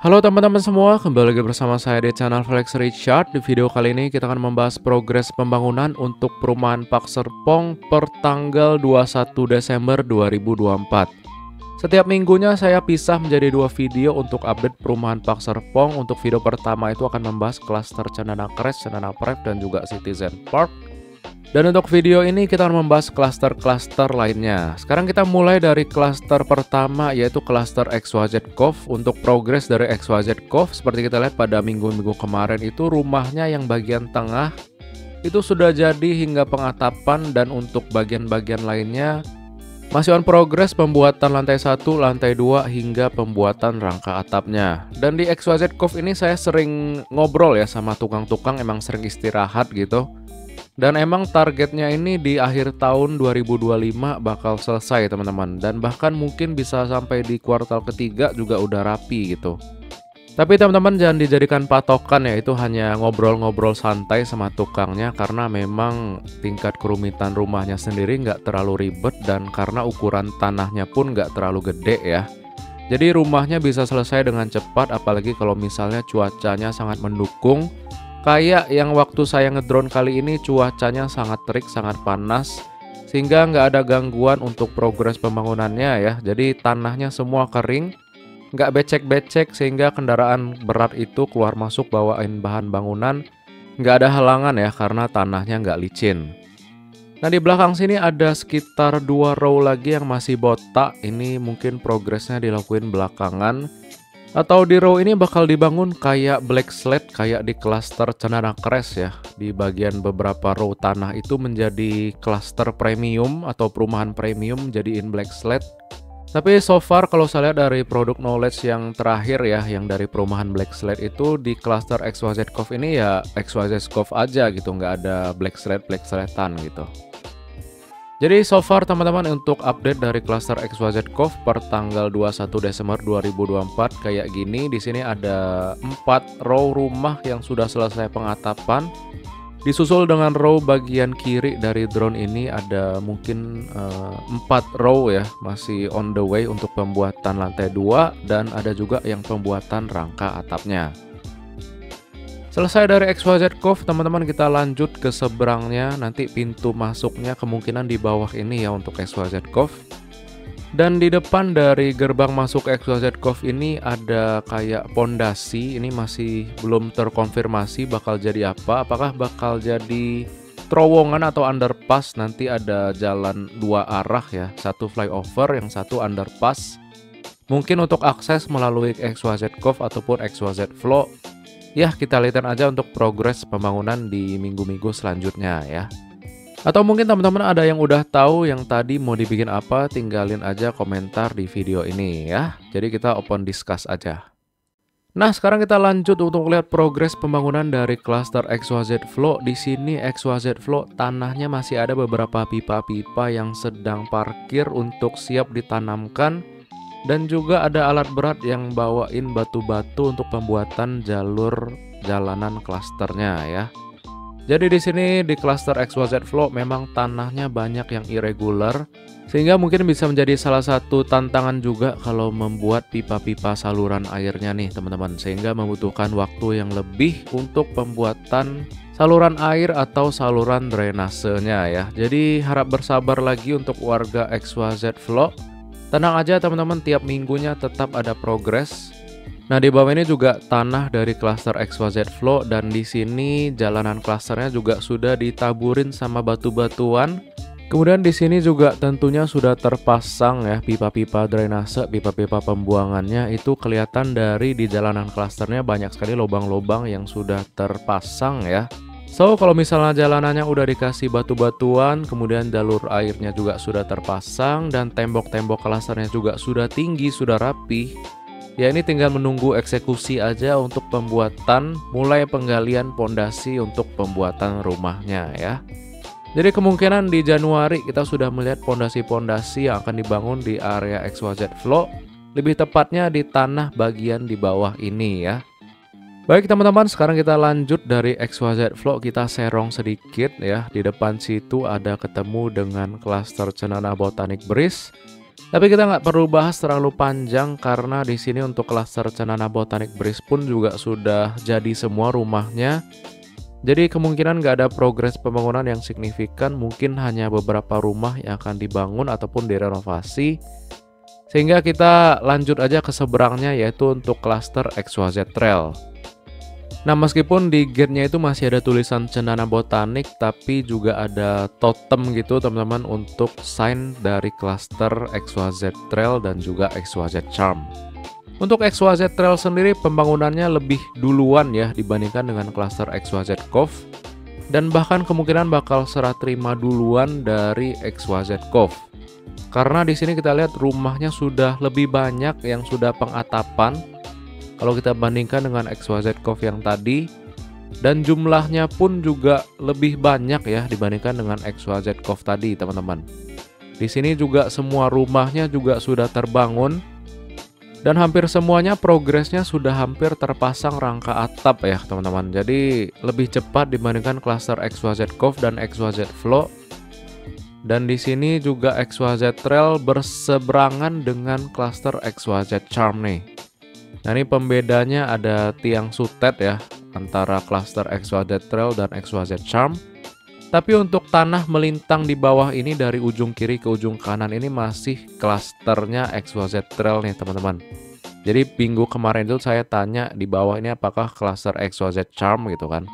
Halo teman-teman semua, kembali lagi bersama saya di channel Felix Richard. Di video kali ini kita akan membahas progres pembangunan untuk perumahan Park Serpong per tanggal 21 Desember 2024. Setiap minggunya saya pisah menjadi dua video untuk update perumahan Park Serpong. Untuk video pertama itu akan membahas klaster Cendana Crest, Cendana Pref, dan juga Citizen Park. Dan untuk video ini kita akan membahas klaster-klaster lainnya. Sekarang kita mulai dari klaster pertama, yaitu klaster XYZ Cove. Untuk progres dari XYZ Cove, seperti kita lihat pada minggu-minggu kemarin itu rumahnya yang bagian tengah itu sudah jadi hingga pengatapan, dan untuk bagian-bagian lainnya masih on progress pembuatan lantai 1, lantai 2 hingga pembuatan rangka atapnya. Dan di XYZ Cove ini saya sering ngobrol ya sama tukang-tukang, emang sering istirahat gitu. Dan emang targetnya ini di akhir tahun 2025 bakal selesai teman-teman. Dan bahkan mungkin bisa sampai di kuartal ketiga juga udah rapi gitu. Tapi teman-teman jangan dijadikan patokan ya, itu hanya ngobrol-ngobrol santai sama tukangnya. Karena memang tingkat kerumitan rumahnya sendiri nggak terlalu ribet, dan karena ukuran tanahnya pun nggak terlalu gede ya. Jadi rumahnya bisa selesai dengan cepat, apalagi kalau misalnya cuacanya sangat mendukung. Kayak yang waktu saya ngedrone kali ini cuacanya sangat terik, sangat panas, sehingga nggak ada gangguan untuk progres pembangunannya ya. Jadi tanahnya semua kering, nggak becek-becek, sehingga kendaraan berat itu keluar masuk bawain bahan bangunan nggak ada halangan ya, karena tanahnya nggak licin. Nah di belakang sini ada sekitar 2 row lagi yang masih botak. Ini mungkin progresnya dilakuin belakangan. Atau di row ini bakal dibangun kayak black slate, kayak di klaster Cendana Crest ya. Di bagian beberapa row tanah itu menjadi klaster premium atau perumahan premium, jadiin black slate. Tapi so far kalau saya lihat dari produk knowledge yang terakhir ya, yang dari perumahan black slate itu di klaster XYZ Cove ini ya XYZ Cove aja gitu, nggak ada black slatean gitu. Jadi so far teman-teman untuk update dari klaster XYZ Cove per tanggal 21 Desember 2024 kayak gini. Di sini ada 4 row rumah yang sudah selesai pengatapan. Disusul dengan row bagian kiri dari drone ini ada mungkin 4 row ya, masih on the way untuk pembuatan lantai 2, dan ada juga yang pembuatan rangka atapnya. Selesai dari XYZ Cove teman-teman, kita lanjut ke seberangnya. Nanti pintu masuknya kemungkinan di bawah ini ya untuk XYZ Cove. Dan di depan dari gerbang masuk XYZ Cove ini ada kayak pondasi. Ini masih belum terkonfirmasi bakal jadi apa. Apakah bakal jadi terowongan atau underpass. Nanti ada jalan 2 arah ya, satu flyover, yang satu underpass. Mungkin untuk akses melalui XYZ Cove ataupun XYZ Flow. Ya kita lihat aja untuk progres pembangunan di minggu-minggu selanjutnya ya. Atau mungkin teman-teman ada yang udah tahu yang tadi mau dibikin apa, tinggalin aja komentar di video ini ya. Jadi kita open discuss aja. Nah sekarang kita lanjut untuk lihat progres pembangunan dari klaster XYZ Flow. Di sini XYZ Flow tanahnya masih ada beberapa pipa-pipa yang sedang parkir untuk siap ditanamkan. Dan juga ada alat berat yang bawain batu-batu untuk pembuatan jalur jalanan klasternya ya. Jadi di sini di klaster XYZ Flow memang tanahnya banyak yang irregular, sehingga mungkin bisa menjadi salah satu tantangan juga kalau membuat pipa-pipa saluran airnya nih teman-teman, sehingga membutuhkan waktu yang lebih untuk pembuatan saluran air atau saluran drainasenya ya. Jadi harap bersabar lagi untuk warga XYZ Flow. Tenang aja teman-teman, tiap minggunya tetap ada progres. Nah di bawah ini juga tanah dari klaster XYZ Flow, dan di sini jalanan klasternya juga sudah ditaburin sama batu-batuan. Kemudian di sini juga tentunya sudah terpasang ya pipa-pipa drainase, pipa-pipa pembuangannya. Itu kelihatan dari di jalanan klasternya banyak sekali lubang-lubang yang sudah terpasang ya. So kalau misalnya jalanannya udah dikasih batu-batuan, kemudian jalur airnya juga sudah terpasang, dan tembok-tembok klasternya juga sudah tinggi, sudah rapi. Ya ini tinggal menunggu eksekusi aja untuk pembuatan, mulai penggalian pondasi untuk pembuatan rumahnya ya. Jadi kemungkinan di Januari kita sudah melihat pondasi-pondasi yang akan dibangun di area XYZ Flow. Lebih tepatnya di tanah bagian di bawah ini ya. Baik teman-teman, sekarang kita lanjut dari XYZ Flow, kita serong sedikit ya. Di depan situ ada ketemu dengan klaster Cendana Botanic Breeze. Tapi kita nggak perlu bahas terlalu panjang karena di sini untuk klaster Cendana Botanic Breeze pun juga sudah jadi semua rumahnya. Jadi kemungkinan nggak ada progres pembangunan yang signifikan, mungkin hanya beberapa rumah yang akan dibangun ataupun direnovasi. Sehingga kita lanjut aja ke seberangnya, yaitu untuk klaster XYZ Trail. Nah, meskipun di gate-nya itu masih ada tulisan Cendana Botanik, tapi juga ada totem gitu teman-teman untuk sign dari klaster XYZ Trail dan juga XYZ Charm. Untuk XYZ Trail sendiri pembangunannya lebih duluan ya dibandingkan dengan klaster XYZ Cove, dan bahkan kemungkinan bakal serah terima duluan dari XYZ Cove. Karena di sini kita lihat rumahnya sudah lebih banyak yang sudah pengatapan kalau kita bandingkan dengan XYZ Cove yang tadi, dan jumlahnya pun juga lebih banyak ya dibandingkan dengan XYZ Cove tadi teman-teman. Di sini juga semua rumahnya juga sudah terbangun dan hampir semuanya progresnya sudah hampir terpasang rangka atap ya teman-teman. Jadi lebih cepat dibandingkan klaster XYZ Cove dan XYZ Flow. Dan di sini juga XYZ Trail berseberangan dengan klaster XYZ Charm nih. Nah, ini pembedanya ada tiang sutet ya antara klaster XYZ Trail dan XYZ Charm. Tapi untuk tanah melintang di bawah ini dari ujung kiri ke ujung kanan ini masih klasternya XYZ Trail nih teman-teman. Jadi minggu kemarin itu saya tanya di bawah ini apakah klaster XYZ Charm gitu kan.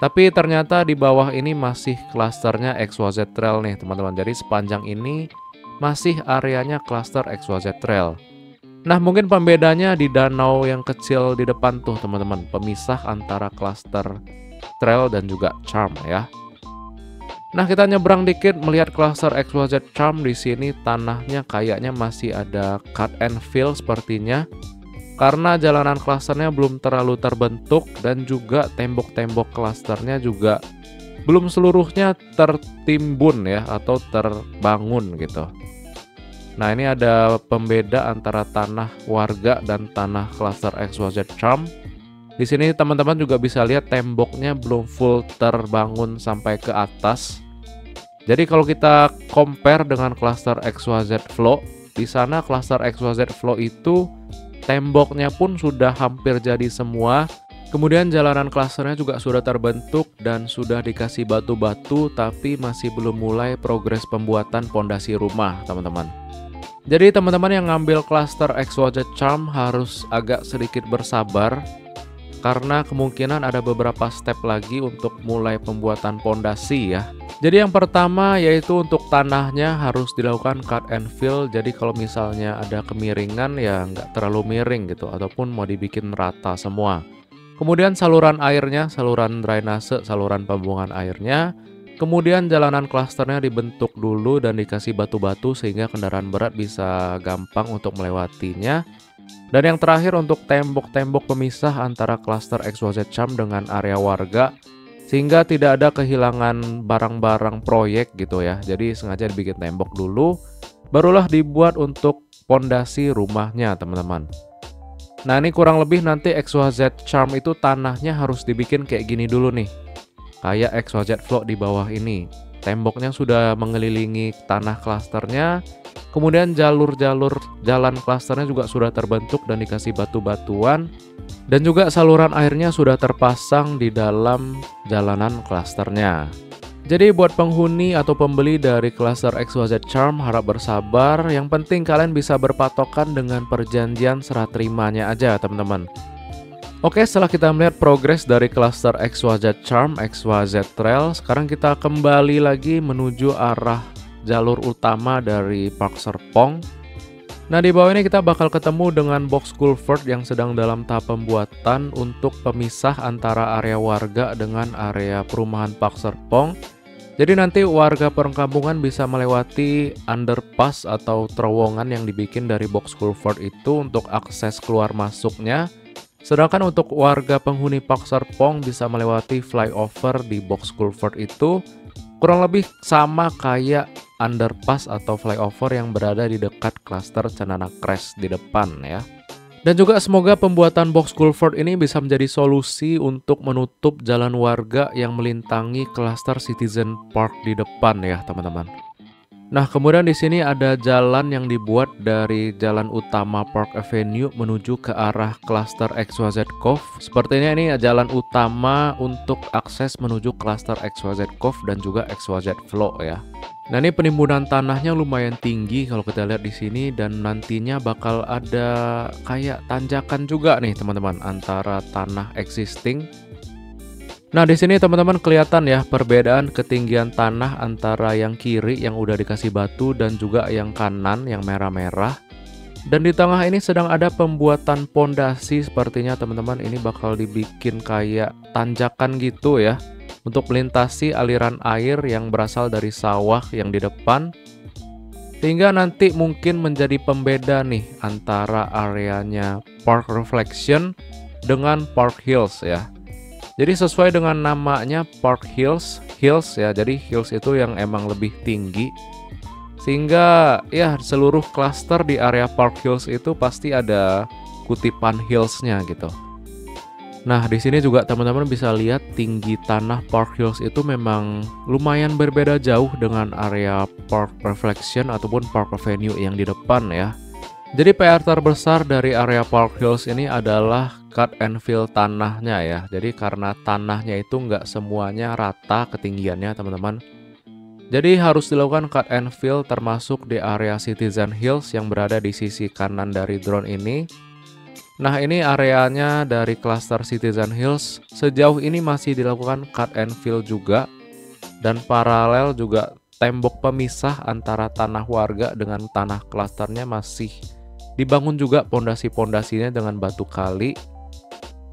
Tapi ternyata di bawah ini masih klasternya XYZ Trail nih teman-teman. Jadi sepanjang ini masih areanya klaster XYZ Trail. Nah, mungkin pembedanya di danau yang kecil di depan tuh teman-teman, pemisah antara klaster Trail dan juga Charm ya. Nah, kita nyebrang dikit melihat klaster XYZ Charm. Di sini tanahnya kayaknya masih ada cut and fill sepertinya. Karena jalanan klasternya belum terlalu terbentuk dan juga tembok-tembok klasternya juga belum seluruhnya tertimbun ya atau terbangun gitu. Nah, ini ada pembeda antara tanah warga dan tanah klaster XYZ Charm. Di sini teman-teman juga bisa lihat temboknya belum full terbangun sampai ke atas. Jadi kalau kita compare dengan klaster XYZ Flow, di sana klaster XYZ Flow itu temboknya pun sudah hampir jadi semua. Kemudian jalanan klasternya juga sudah terbentuk dan sudah dikasih batu-batu, tapi masih belum mulai progres pembuatan pondasi rumah, teman-teman. Jadi teman-teman yang ngambil klaster XYZ Charm harus agak sedikit bersabar karena kemungkinan ada beberapa step lagi untuk mulai pembuatan pondasi ya. Jadi yang pertama yaitu untuk tanahnya harus dilakukan cut and fill. Jadi kalau misalnya ada kemiringan ya nggak terlalu miring gitu ataupun mau dibikin rata semua. Kemudian saluran airnya, saluran drainase, saluran pembuangan airnya. Kemudian jalanan klasternya dibentuk dulu dan dikasih batu-batu sehingga kendaraan berat bisa gampang untuk melewatinya. Dan yang terakhir untuk tembok-tembok pemisah antara klaster XYZ Charm dengan area warga sehingga tidak ada kehilangan barang-barang proyek gitu ya. Jadi sengaja dibikin tembok dulu, barulah dibuat untuk pondasi rumahnya teman-teman. Nah, ini kurang lebih nanti XYZ Charm itu tanahnya harus dibikin kayak gini dulu nih. Kayak XYZ Flow di bawah ini. Temboknya sudah mengelilingi tanah klasternya. Kemudian jalur-jalur jalan klasternya juga sudah terbentuk dan dikasih batu-batuan. Dan juga saluran airnya sudah terpasang di dalam jalanan klasternya. Jadi buat penghuni atau pembeli dari klaster XYZ Charm harap bersabar. Yang penting kalian bisa berpatokan dengan perjanjian serah terimanya aja teman-teman. Oke, setelah kita melihat progres dari klaster XYZ Charm, XYZ Trail, sekarang kita kembali lagi menuju arah jalur utama dari Park Serpong. Nah, di bawah ini kita bakal ketemu dengan box culvert yang sedang dalam tahap pembuatan untuk pemisah antara area warga dengan area perumahan Park Serpong. Jadi nanti warga perkampungan bisa melewati underpass atau terowongan yang dibikin dari box culvert itu untuk akses keluar masuknya. Sedangkan untuk warga penghuni Park Serpong bisa melewati flyover di box culvert itu kurang lebih sama kayak underpass atau flyover yang berada di dekat klaster Cendana Crest di depan ya. Dan juga semoga pembuatan box culvert ini bisa menjadi solusi untuk menutup jalan warga yang melintangi klaster Citizen Park di depan ya teman-teman. Nah, kemudian di sini ada jalan yang dibuat dari jalan utama Park Avenue menuju ke arah klaster XYZ Cove. Sepertinya ini jalan utama untuk akses menuju klaster XYZ Cove dan juga XYZ Flow ya. Nah, ini penimbunan tanahnya lumayan tinggi kalau kita lihat di sini, dan nantinya bakal ada kayak tanjakan juga nih teman-teman antara tanah existing. Nah, di sini teman-teman kelihatan ya perbedaan ketinggian tanah antara yang kiri yang udah dikasih batu dan juga yang kanan yang merah-merah. Dan di tengah ini sedang ada pembuatan pondasi, sepertinya teman-teman ini bakal dibikin kayak tanjakan gitu ya untuk melintasi aliran air yang berasal dari sawah yang di depan. Sehingga nanti mungkin menjadi pembeda nih antara areanya Park Reflection dengan Park Hills ya. Jadi sesuai dengan namanya Park Hills ya, jadi hills itu yang emang lebih tinggi. Sehingga ya seluruh klaster di area Park Hills itu pasti ada kutipan hillsnya gitu. Nah, di sini juga teman-teman bisa lihat tinggi tanah Park Hills itu memang lumayan berbeda jauh dengan area Park Reflection ataupun Park Avenue yang di depan ya. Jadi PR terbesar dari area Park Hills ini adalah cut and fill tanahnya ya. Jadi karena tanahnya itu nggak semuanya rata ketinggiannya teman-teman. Jadi harus dilakukan cut and fill termasuk di area Citizen Hills yang berada di sisi kanan dari drone ini. Nah, ini areanya dari cluster Citizen Hills sejauh ini masih dilakukan cut and fill juga. Dan paralel juga tembok pemisah antara tanah warga dengan tanah klasternya masih dibangun juga pondasi-pondasinya dengan batu kali.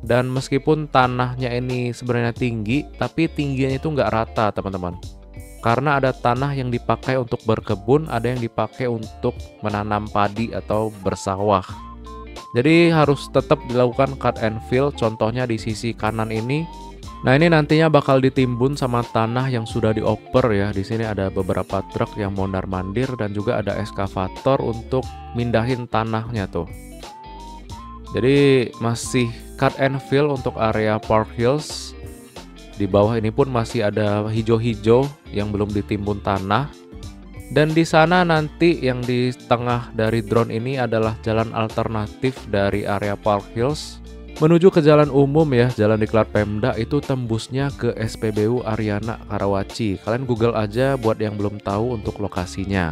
Dan meskipun tanahnya ini sebenarnya tinggi, tapi tingginya itu nggak rata teman-teman. Karena ada tanah yang dipakai untuk berkebun, ada yang dipakai untuk menanam padi atau bersawah. Jadi harus tetap dilakukan cut and fill, contohnya di sisi kanan ini. Nah, ini nantinya bakal ditimbun sama tanah yang sudah dioper ya. Di sini ada beberapa truk yang mondar-mandir dan juga ada eskavator untuk mindahin tanahnya tuh. Jadi masih cut and fill untuk area Park Hills. Di bawah ini pun masih ada hijau-hijau yang belum ditimbun tanah. Dan di sana nanti yang di tengah dari drone ini adalah jalan alternatif dari area Park Hills menuju ke jalan umum ya, jalan diklat Pemda itu tembusnya ke SPBU Ariana Karawaci. Kalian Google aja buat yang belum tahu untuk lokasinya.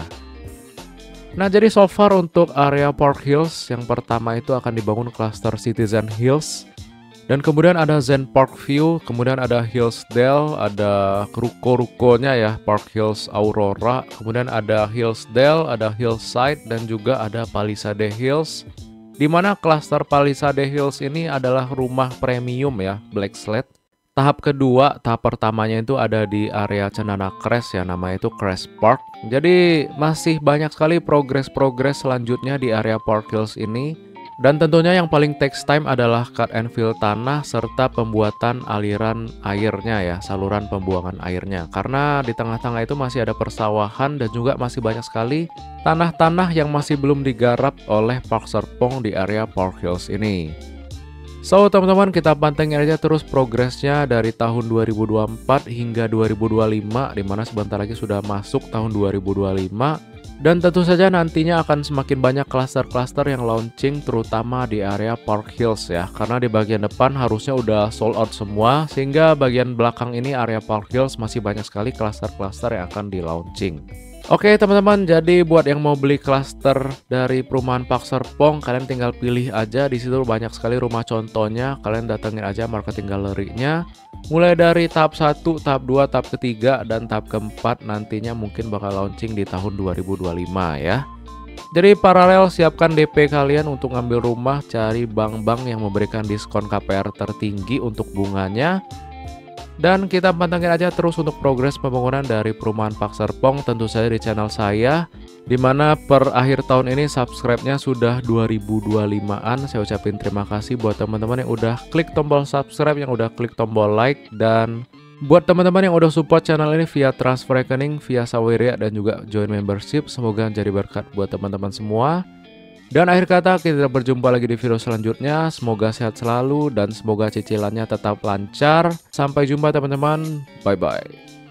Nah, jadi so far untuk area Park Hills yang pertama itu akan dibangun cluster Citizen Hills. Dan kemudian ada Zen Park View, kemudian ada Hillsdale, ada ruko-rukonya ya, Park Hills Aurora, kemudian ada Hillsdale, ada Hillside, dan juga ada Palisade Hills. Di mana klaster Palisade Hills ini adalah rumah premium ya, Black Slate. Tahap kedua, tahap pertamanya itu ada di area Cendana Crest ya, namanya itu Crest Park. Jadi masih banyak sekali progres-progres selanjutnya di area Park Hills ini. Dan tentunya yang paling takes time adalah cut and fill tanah serta pembuatan aliran airnya ya, saluran pembuangan airnya. Karena di tengah-tengah itu masih ada persawahan dan juga masih banyak sekali tanah-tanah yang masih belum digarap oleh Park Serpong di area Park Hills ini. So teman-teman, kita pantengin aja terus progresnya dari tahun 2024 hingga 2025, dimana sebentar lagi sudah masuk tahun 2025. Dan tentu saja nantinya akan semakin banyak klaster-klaster yang launching terutama di area Park Hills ya. Karena di bagian depan harusnya udah sold out semua, sehingga bagian belakang ini area Park Hills masih banyak sekali klaster-klaster yang akan di launching. Oke teman-teman, jadi buat yang mau beli klaster dari perumahan Park Serpong, kalian tinggal pilih aja. Di situ banyak sekali rumah contohnya, kalian datengin aja marketing galerinya. Mulai dari tahap 1, tahap 2, tahap ketiga, dan tahap keempat nantinya mungkin bakal launching di tahun 2025 ya. Jadi paralel siapkan DP kalian untuk ngambil rumah, cari bank-bank yang memberikan diskon KPR tertinggi untuk bunganya. Dan kita pantengin aja terus untuk progres pembangunan dari perumahan Park Serpong tentu saja di channel saya, dimana per akhir tahun ini subscribe-nya sudah 2025-an. Saya ucapin terima kasih buat teman-teman yang udah klik tombol subscribe, yang udah klik tombol like, dan buat teman-teman yang udah support channel ini via transfer rekening, via Saweria, dan juga join membership. Semoga jadi berkat buat teman-teman semua. Dan akhir kata, kita berjumpa lagi di video selanjutnya. Semoga sehat selalu dan semoga cicilannya tetap lancar. Sampai jumpa teman-teman. Bye-bye.